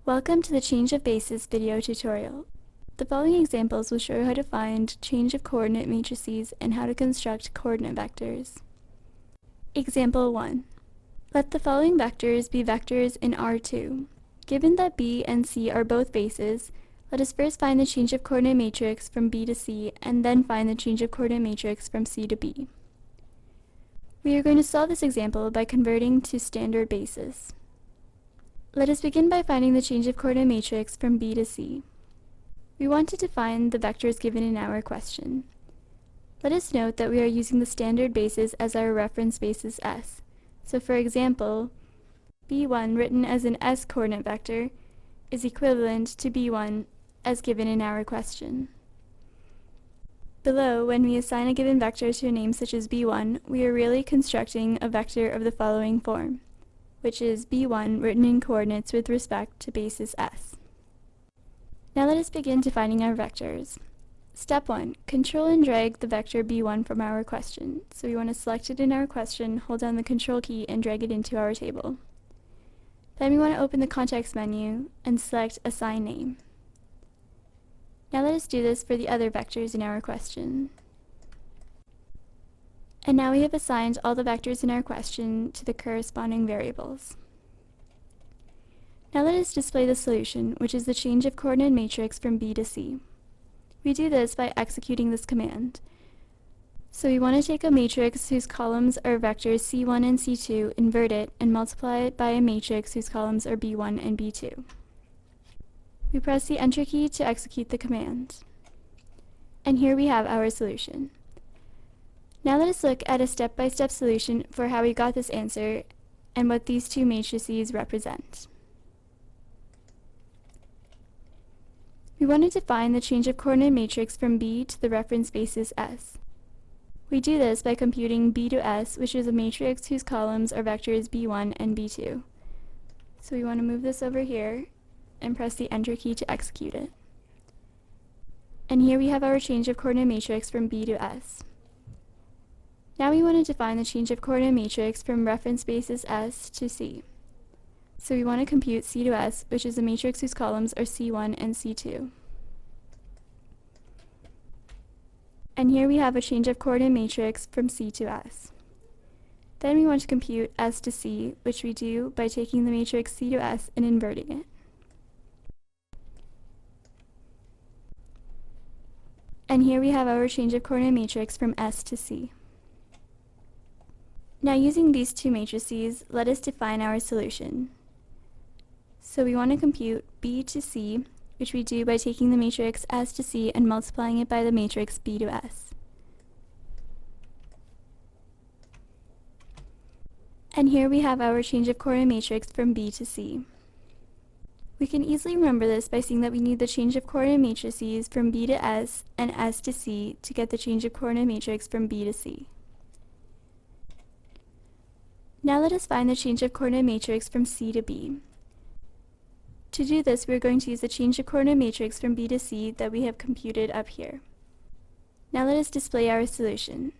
Welcome to the Change of Basis video tutorial. The following examples will show you how to find change of coordinate matrices and how to construct coordinate vectors. Example 1. Let the following vectors be vectors in R2. Given that B and C are both bases, let us first find the change of coordinate matrix from B to C and then find the change of coordinate matrix from C to B. We are going to solve this example by converting to standard basis. Let us begin by finding the change of coordinate matrix from B to C. We want to define the vectors given in our question. Let us note that we are using the standard basis as our reference basis S. So for example, B1 written as an S coordinate vector is equivalent to B1 as given in our question. Below, when we assign a given vector to a name such as B1, we are really constructing a vector of the following form, which is B1 written in coordinates with respect to basis S. Now let us begin defining our vectors. Step 1. Control and drag the vector B1 from our question. So we want to select it in our question, hold down the Control key, and drag it into our table. Then we want to open the context menu and select Assign Name. Now let us do this for the other vectors in our question. And now we have assigned all the vectors in our question to the corresponding variables. Now let us display the solution, which is the change of coordinate matrix from B to C. We do this by executing this command. So we want to take a matrix whose columns are vectors C1 and C2, invert it, and multiply it by a matrix whose columns are B1 and B2. We press the Enter key to execute the command. And here we have our solution. Now let us look at a step-by-step solution for how we got this answer and what these two matrices represent. We wanted to find the change of coordinate matrix from B to the reference basis S. We do this by computing B to S, which is a matrix whose columns are vectors B1 and B2. So we want to move this over here and press the Enter key to execute it. And here we have our change of coordinate matrix from B to S. Now we want to define the change of coordinate matrix from reference basis S to C. So we want to compute C to S, which is a matrix whose columns are C1 and C2. And here we have a change of coordinate matrix from C to S. Then we want to compute S to C, which we do by taking the matrix C to S and inverting it. And here we have our change of coordinate matrix from S to C. Now using these two matrices, let us define our solution. So we want to compute B to C, which we do by taking the matrix S to C and multiplying it by the matrix B to S. And here we have our change of coordinate matrix from B to C. We can easily remember this by seeing that we need the change of coordinate matrices from B to S and S to C to get the change of coordinate matrix from B to C. Now let us find the change of coordinate matrix from C to B. To do this, we are going to use the change of coordinate matrix from B to C that we have computed up here. Now let us display our solution.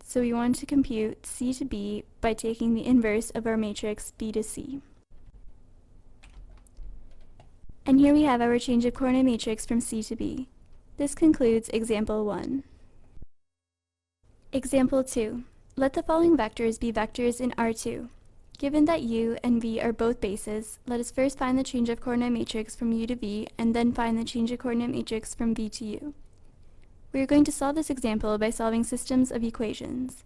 So we want to compute C to B by taking the inverse of our matrix B to C. And here we have our change of coordinate matrix from C to B. This concludes example 1. Example 2. Let the following vectors be vectors in R2. Given that U and V are both bases, let us first find the change of coordinate matrix from U to V and then find the change of coordinate matrix from V to U. We are going to solve this example by solving systems of equations.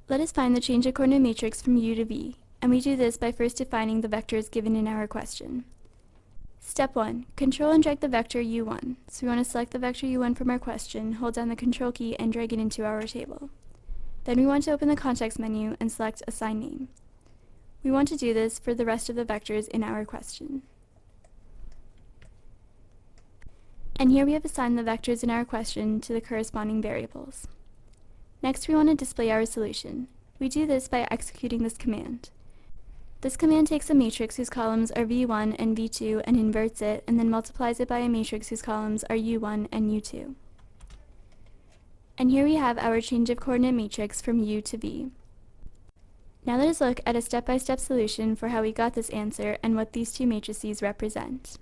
Let us find the change of coordinate matrix from U to V, and we do this by first defining the vectors given in our question. Step 1. Control and drag the vector U1. So we want to select the vector U1 from our question, hold down the Control key, and drag it into our table. Then we want to open the context menu and select Assign Name. We want to do this for the rest of the vectors in our question. And here we have assigned the vectors in our question to the corresponding variables. Next, we want to display our solution. We do this by executing this command. This command takes a matrix whose columns are V1 and V2 and inverts it, and then multiplies it by a matrix whose columns are U1 and U2. And here we have our change of coordinate matrix from U to V. Now let us look at a step-by-step solution for how we got this answer and what these two matrices represent.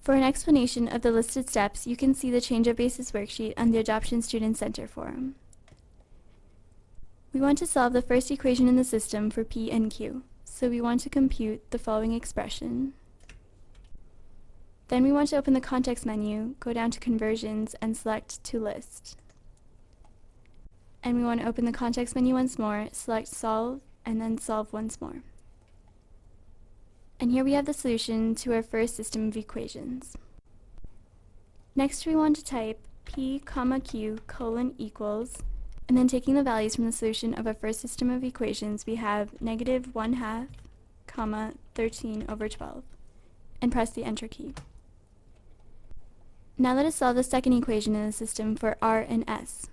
For an explanation of the listed steps, you can see the Change of Basis worksheet on the Adoption Student Center forum. We want to solve the first equation in the system for P and Q, so we want to compute the following expression. Then we want to open the context menu, go down to Conversions, and select To List. And we want to open the context menu once more, select Solve, and then Solve once more. And here we have the solution to our first system of equations. Next we want to type P, Q, equals, and then taking the values from the solution of our first system of equations, we have -1/2, 13/12, and press the Enter key. Now let us solve the second equation in the system for R and S.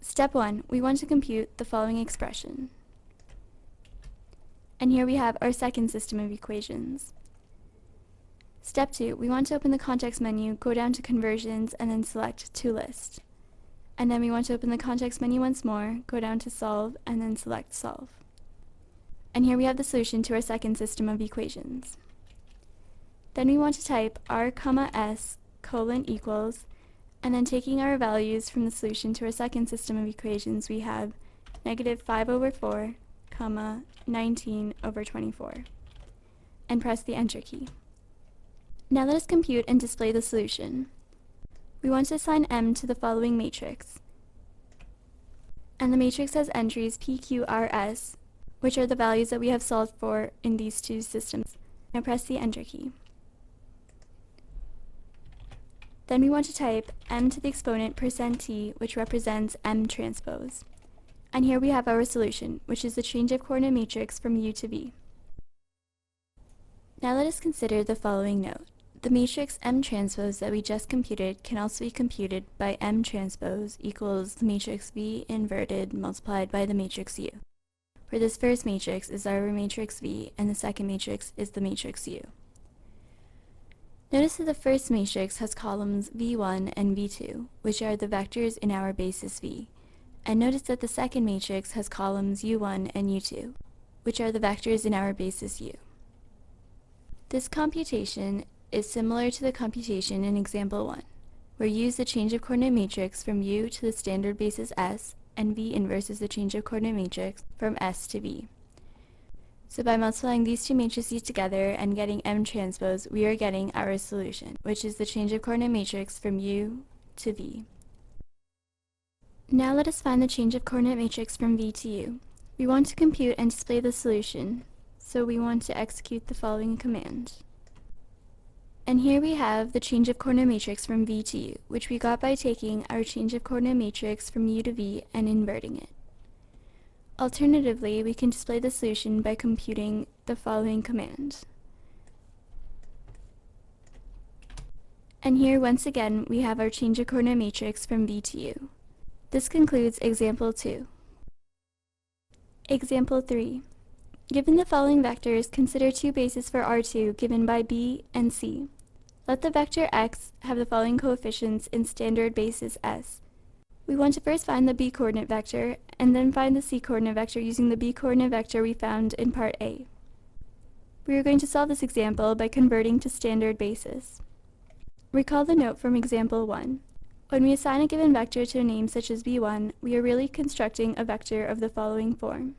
Step 1, we want to compute the following expression. And here we have our second system of equations. Step 2, we want to open the context menu, go down to Conversions, and then select To List. And then we want to open the context menu once more, go down to Solve, and then select Solve. And here we have the solution to our second system of equations. Then we want to type R, S, equals, and then taking our values from the solution to our second system of equations, we have -5/4, 19/24, and press the Enter key. Now let us compute and display the solution. We want to assign M to the following matrix, and the matrix has entries P, Q, R, S, which are the values that we have solved for in these two systems. Now press the Enter key. Then we want to type M to the exponent %T, which represents M transpose. And here we have our solution, which is the change of coordinate matrix from U to V. Now let us consider the following note. The matrix M transpose that we just computed can also be computed by M transpose equals the matrix V inverted multiplied by the matrix U, where this first matrix is our matrix V and the second matrix is the matrix U. Notice that the first matrix has columns V1 and V2, which are the vectors in our basis V, and notice that the second matrix has columns U1 and U2, which are the vectors in our basis U. This computation is similar to the computation in example 1, where U is the change of coordinate matrix from U to the standard basis S, and V inverse is the change of coordinate matrix from S to V. So by multiplying these two matrices together and getting M transpose, we are getting our solution, which is the change of coordinate matrix from U to V. Now let us find the change of coordinate matrix from V to U. We want to compute and display the solution, so we want to execute the following command. And here we have the change of coordinate matrix from V to U, which we got by taking our change of coordinate matrix from U to V and inverting it. Alternatively, we can display the solution by computing the following command. And here, once again, we have our change of coordinate matrix from V to U. This concludes example 2. Example 3. Given the following vectors, consider two bases for R2 given by B and C. Let the vector x have the following coefficients in standard basis S. We want to first find the B coordinate vector, and then find the C coordinate vector using the B coordinate vector we found in part A. We are going to solve this example by converting to standard basis. Recall the note from example 1. When we assign a given vector to a name such as B1, we are really constructing a vector of the following form.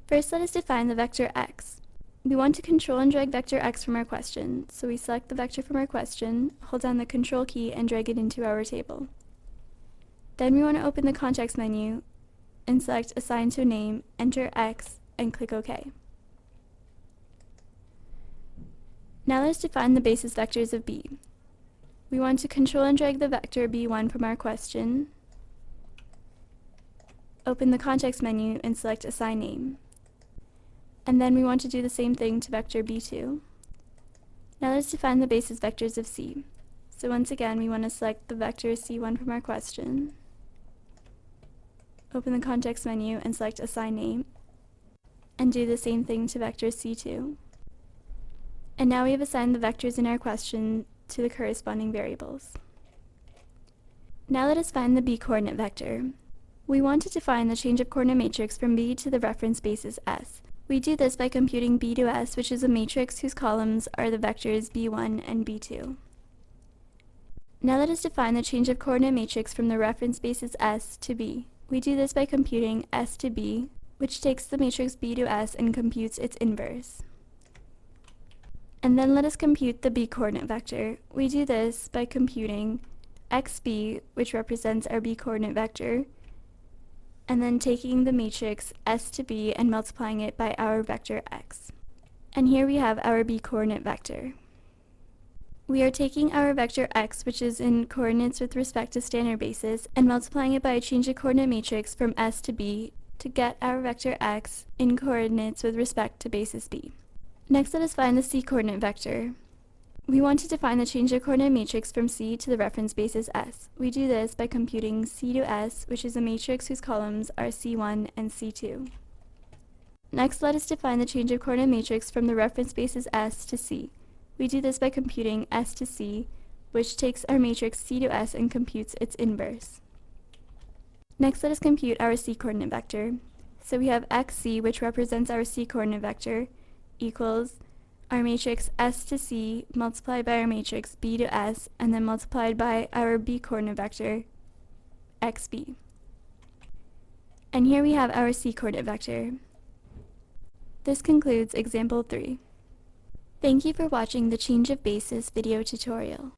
First, let us define the vector x. We want to control and drag vector x from our question, so we select the vector from our question, hold down the Control key, and drag it into our table. Then we want to open the context menu and select Assign to a Name, enter x, and click OK. Now let's define the basis vectors of B. We want to control and drag the vector B1 from our question, open the context menu and select Assign Name. And then we want to do the same thing to vector B2. Now let's define the basis vectors of C. So once again, we want to select the vector C1 from our question, open the context menu and select Assign Name, and do the same thing to vector C2. And now we have assigned the vectors in our question to the corresponding variables. Now let us find the B coordinate vector. We want to define the change of coordinate matrix from B to the reference basis S. We do this by computing B to S, which is a matrix whose columns are the vectors B1 and B2. Now let us define the change of coordinate matrix from the reference basis S to B. We do this by computing S to B, which takes the matrix B to S and computes its inverse. And then let us compute the B coordinate vector. We do this by computing XB, which represents our B coordinate vector, and then taking the matrix S to B and multiplying it by our vector X. And here we have our B coordinate vector. We are taking our vector X, which is in coordinates with respect to standard basis, and multiplying it by a change of coordinate matrix from S to B to get our vector X in coordinates with respect to basis B. Next, let us find the C coordinate vector. We want to define the change of coordinate matrix from C to the reference basis S. We do this by computing C to S, which is a matrix whose columns are C1 and C2. Next, let us define the change of coordinate matrix from the reference basis S to C. We do this by computing S to C, which takes our matrix C to S and computes its inverse. Next, let us compute our C coordinate vector. So we have XC, which represents our C coordinate vector, equals our matrix S to C multiplied by our matrix B to S, and then multiplied by our B coordinate vector, XB. And here we have our C coordinate vector. This concludes example 3. Thank you for watching the Change of Basis video tutorial.